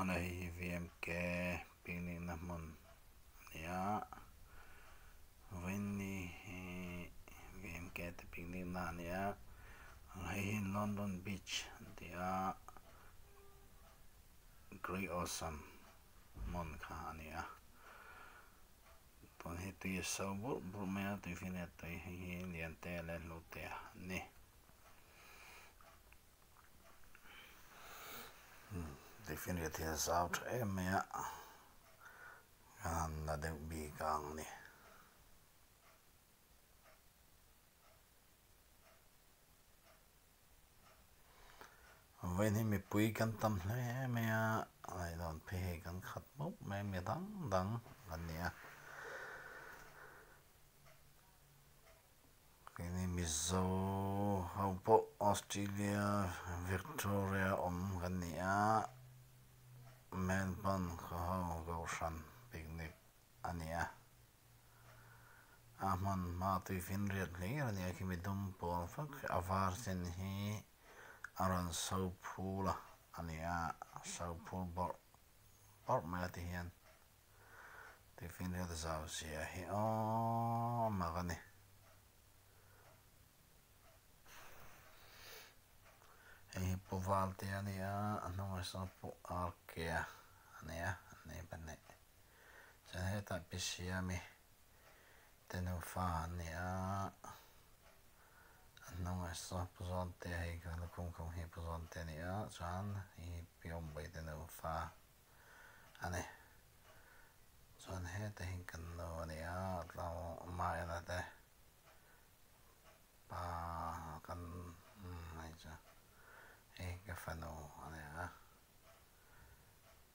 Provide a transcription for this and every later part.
Ana hi VMK picnic na hmun ania Winnie hi VMK te picnic na ania hei hi London Beach tia Great Awesome hmun kha ania ton hi tui so bur mea tui fine tui hi lian te le lu te ni Definitely is out mea gan na de bi gang ni when him pui kan tam hle mea ai don phe kan khat mop me dang ania kini mizo haupo Australia Victoria gania Melbourne Goshan picnic ania Ahman ma tu fin riat le ania kimi dum pol fak avar sen hi aran Saupula ania Saupul bor ma ti hian tu fin riat zau sia hi magani ei poval te ania anong sa po arkea ania nei bane sen heta pisiami tenu fa ania anong sa pozon te hei kan kong hi pozon te ania chan hi piom bai tenu fa ane chan heta hin kan no ania tlaw mai na te pa kan ai cha cái phần này á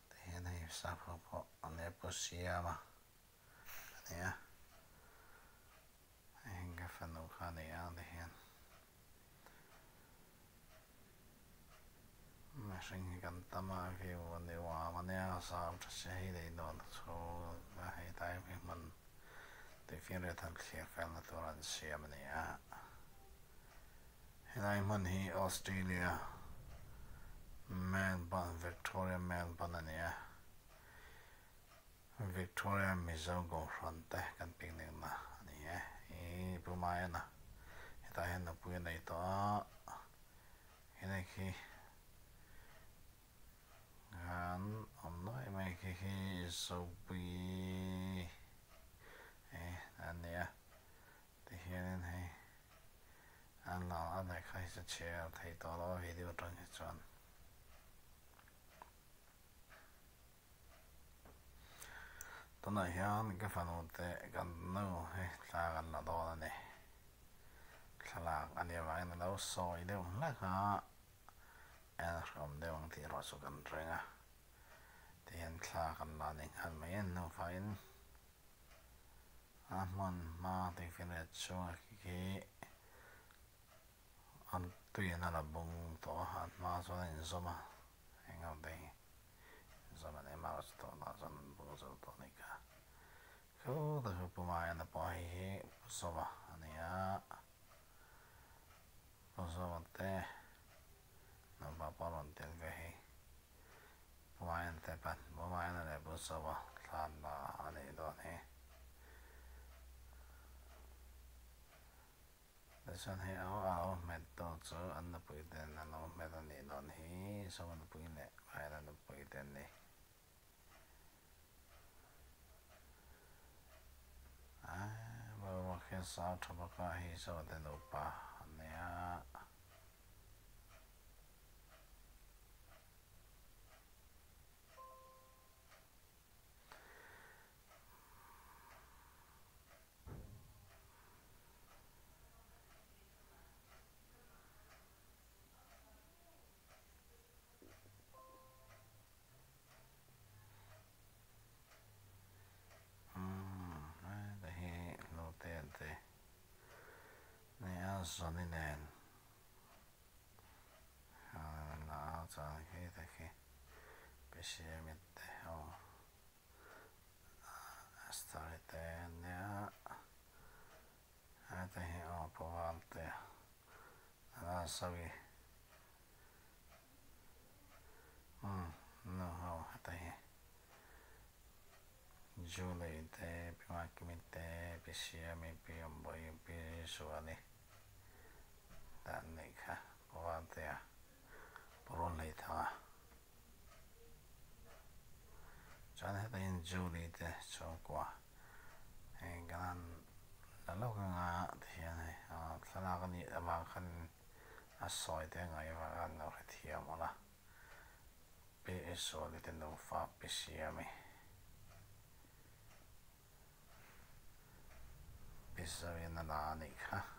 thì hiện nay sao không có anh em có xia mà này á cái phần khác này á thì hiện mà sinh cái tâm à cái vấn đề hòa mà nè sao cho sẽ đây nó số mà hay tại mình thì phiền ra thằng kia phải là tôi làm xia mà này á hiện nay mình hi Australia Melbourne Victoria Melbourne ania Victoria mizo go fronte kan picnic na ania e pumaya na ita hen na puya na ito hina ki gan omno mai ki so pi ania ti hian hei an la an lai khai sa chair thei to lo video tang hi chuan tona hian cái phần te kan no he tla kan la do ne thlak ania vai na lo soi deuh la kha an rom deuh ti ro su kan renga ti hian thla kan la ning han mai en no fain man ma ti finet so ki an tui na la bung to han ma so in zoma engau dei zoma ne ma to na zon bung zo to ni ka ko da pumaya na po hi sova ania sova te na ba palon tel ve hi pumaya te pan pumaya na le bu sova than la ani don he Desan he ao met to so an na pui ten na no met ani don hi so na pui ne ai na pui ten ni Well, I guess I'll talk about his other no pa. Yeah. The he no te. Nè sonny nen. Na cha he te he. Besie mit te ho. Start te nè. Te he o po alte. Sawi. No ho Julie te pimakimi te pisiami piomboy pisuani tannika poatea poron leitanga chan hetain Julie te chokwa gan lalokanga thiane thalakani amakhan asoi te ngai wa gan no thiamala PSO le ten no fa pisiami pisawi na nanika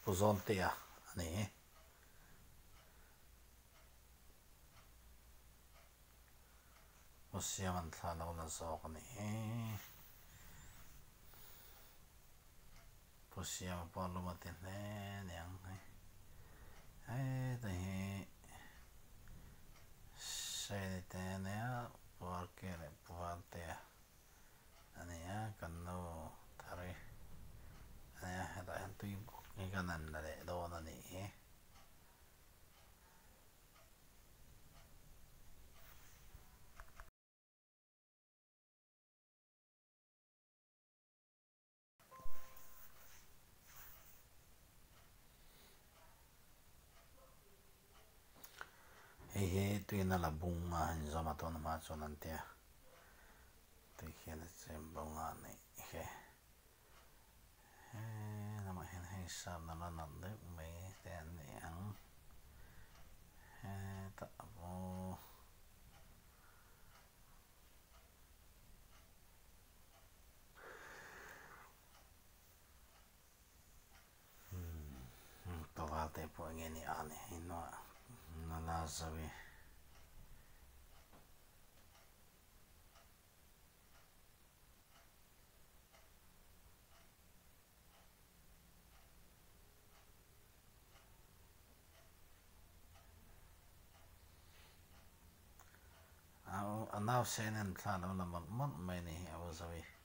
Puzontia ani Musiaman thalo na zokni Pusiam palumatin yang ai tahi sai tenia porque le puante ania kanno tari ania hata antui ni kanan le do na ni he tuina la bunga zama ton ma chonantia tikhena chembonga ni he nama hen he sam na na de me ten yang he ta bo to va te po ngeni ani no na la zawi now senen thano la mon mai ni awazawi